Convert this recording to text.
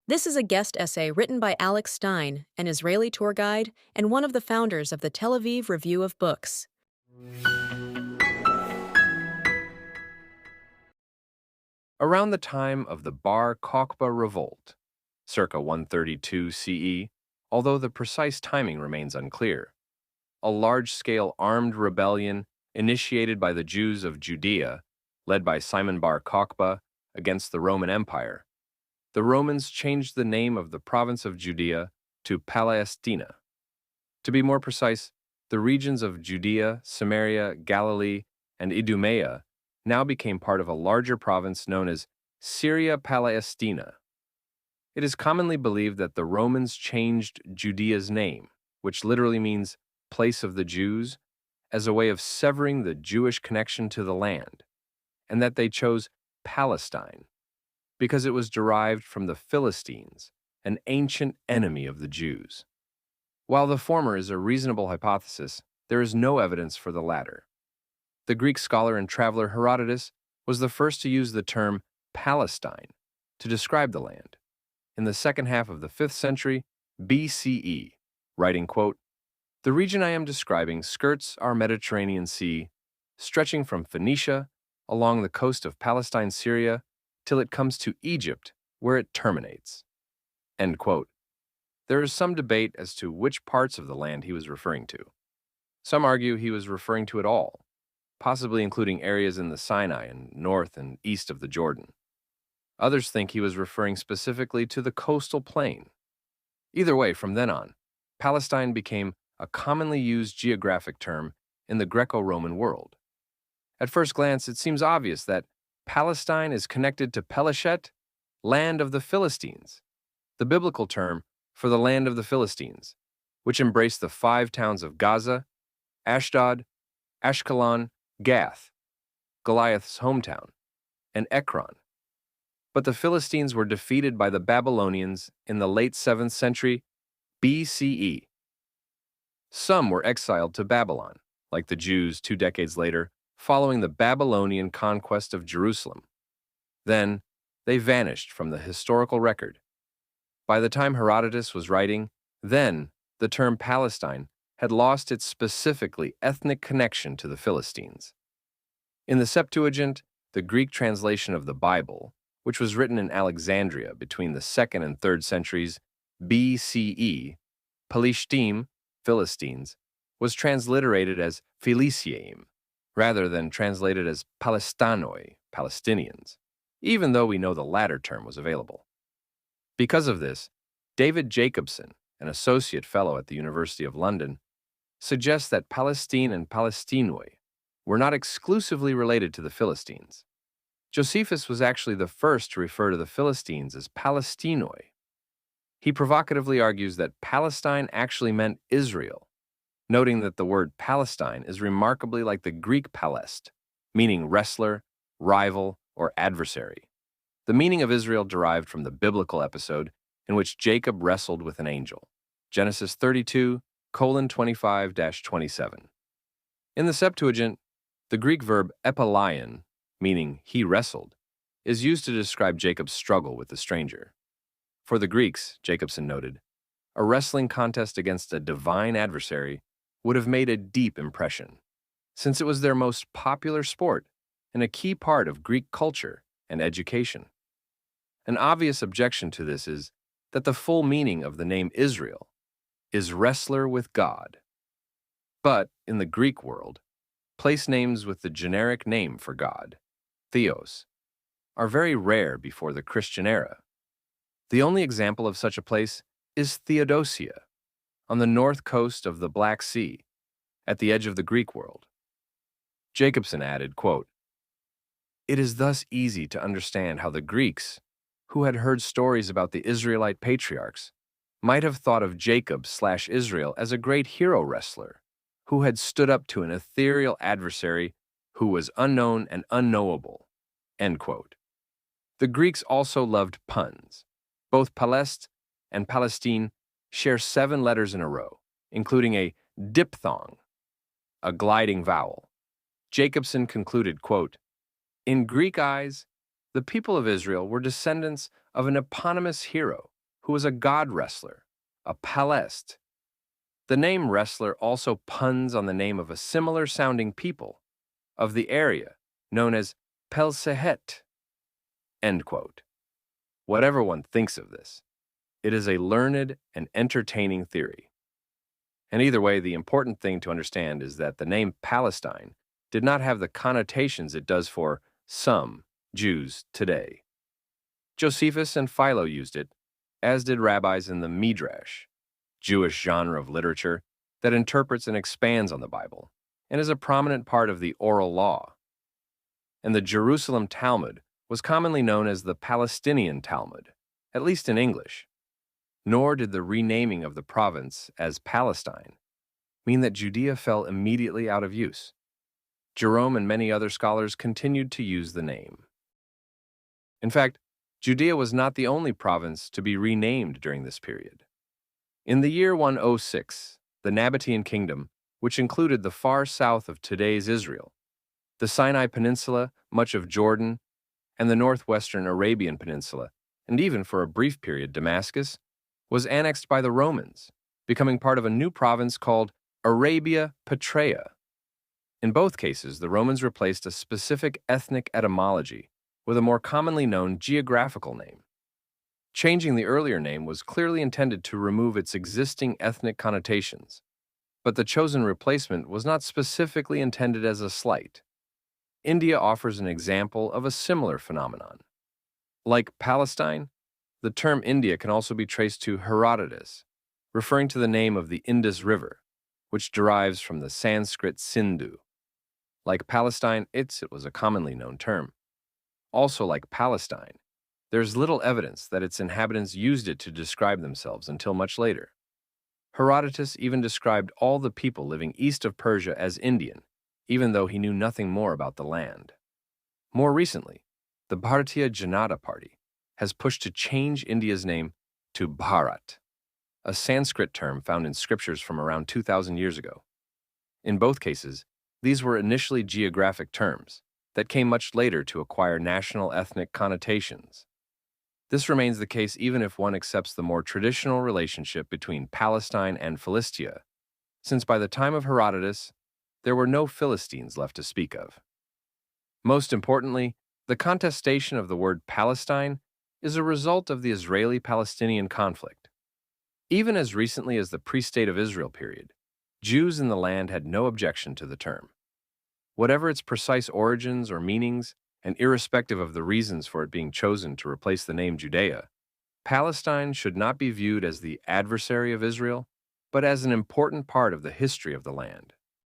This is a guest essay written by Alex Stein, an Israeli tour guide and one of the founders of the Tel Aviv Review of Books. Around the time of the Bar Kokhba revolt, circa 132 CE, although the precise timing remains unclear, a large-scale armed rebellion initiated by the Jews of Judea, led by Simon Bar Kokhba, against the Roman Empire. The Romans changed the name of the province of Judea to Palestina. To be more precise, the regions of Judea, Samaria, Galilee, and Idumea now became part of a larger province known as Syria Palestina. It is commonly believed that the Romans changed Judea's name, which literally means place of the Jews, as a way of severing the Jewish connection to the land, and that they chose Palestine because it was derived from the Philistines, an ancient enemy of the Jews. While the former is a reasonable hypothesis, there is no evidence for the latter. The Greek scholar and traveler Herodotus was the first to use the term Palestine to describe the land. In the second half of the 5th century BCE, writing, quote, "The region I am describing skirts our Mediterranean Sea, stretching from Phoenicia along the coast of Palestine, Syria, till it comes to Egypt, where it terminates." End quote. There is some debate as to which parts of the land he was referring to. Some argue he was referring to it all, possibly including areas in the Sinai and north and east of the Jordan. Others think he was referring specifically to the coastal plain. Either way, from then on, Palestine became a commonly used geographic term in the Greco-Roman world. At first glance, it seems obvious that Palestine is connected to Peleshet, land of the Philistines, the biblical term for the land of the Philistines, which embraced the 5 towns of Gaza, Ashdod, Ashkelon, Gath, Goliath's hometown, and Ekron. But the Philistines were defeated by the Babylonians in the late 7th century BCE. Some were exiled to Babylon, like the Jews 2 decades later, following the Babylonian conquest of Jerusalem. Then, they vanished from the historical record. By the time Herodotus was writing, then the term Palestine had lost its specifically ethnic connection to the Philistines. In the Septuagint, the Greek translation of the Bible, which was written in Alexandria between the 2nd and 3rd centuries BCE, Palishtim, Philistines, was transliterated as Philisiaim, rather than translated as Palestinoi, Palestinians, even though we know the latter term was available. Because of this, David Jacobson, an associate fellow at the University of London, suggests that Palestine and Palestinoi were not exclusively related to the Philistines. Josephus was actually the first to refer to the Philistines as Palestinoi. He provocatively argues that Palestine actually meant Israel, noting that the word Palestine is remarkably like the Greek palest, meaning wrestler, rival, or adversary. The meaning of Israel derived from the biblical episode in which Jacob wrestled with an angel, Genesis 32:25-27. In the Septuagint, the Greek verb epalion, meaning he wrestled, is used to describe Jacob's struggle with the stranger. For the Greeks, Jacobson noted, a wrestling contest against a divine adversary would have made a deep impression, since it was their most popular sport and a key part of Greek culture and education. An obvious objection to this is that the full meaning of the name Israel is wrestler with God. But in the Greek world, place names with the generic name for God, Theos, are very rare before the Christian era. The only example of such a place is Theodosia, on the north coast of the Black Sea, at the edge of the Greek world. Jacobson added, quote, "It is thus easy to understand how the Greeks, who had heard stories about the Israelite patriarchs, might have thought of Jacob/Israel as a great hero wrestler who had stood up to an ethereal adversary who was unknown and unknowable." End quote. The Greeks also loved puns. Both Palest and Palestine share 7 letters in a row, including a diphthong, a gliding vowel. Jacobson concluded, quote, "In Greek eyes, the people of Israel were descendants of an eponymous hero who was a god wrestler, a Palest. The name wrestler also puns on the name of a similar sounding people of the area known as Pelsehet. End quote. Whatever one thinks of this, it is a learned and entertaining theory. And either way, the important thing to understand is that the name Palestine did not have the connotations it does for some Jews today. Josephus and Philo used it, as did rabbis in the Midrash, Jewish genre of literature that interprets and expands on the Bible, and is a prominent part of the oral law. And the Jerusalem Talmud was commonly known as the Palestinian Talmud, at least in English. Nor did the renaming of the province as Palestine mean that Judea fell immediately out of use. Jerome and many other scholars continued to use the name. In fact, Judea was not the only province to be renamed during this period. In the year 106, the Nabatean kingdom, which included the far south of today's Israel, the Sinai Peninsula, much of Jordan, and the northwestern Arabian Peninsula, and even for a brief period Damascus, was annexed by the Romans, becoming part of a new province called Arabia Petraea. In both cases, the Romans replaced a specific ethnic etymology with a more commonly known geographical name. Changing the earlier name was clearly intended to remove its existing ethnic connotations, but the chosen replacement was not specifically intended as a slight. India offers an example of a similar phenomenon. Like Palestine, the term India can also be traced to Herodotus, referring to the name of the Indus River, which derives from the Sanskrit Sindhu. Like Palestine, it was a commonly known term. Also like Palestine, there's little evidence that its inhabitants used it to describe themselves until much later. Herodotus even described all the people living east of Persia as Indian, even though he knew nothing more about the land. More recently, the Bharatiya Janata Party has pushed to change India's name to Bharat, a Sanskrit term found in scriptures from around 2,000 years ago. In both cases, these were initially geographic terms that came much later to acquire national ethnic connotations. This remains the case even if one accepts the more traditional relationship between Palestine and Philistia, since by the time of Herodotus, there were no Philistines left to speak of. Most importantly, the contestation of the word Palestine is a result of the Israeli-Palestinian conflict. Even as recently as the pre-State of Israel period, Jews in the land had no objection to the term. Whatever its precise origins or meanings, and irrespective of the reasons for it being chosen to replace the name Judea, Palestine should not be viewed as the adversary of Israel, but as an important part of the history of the land.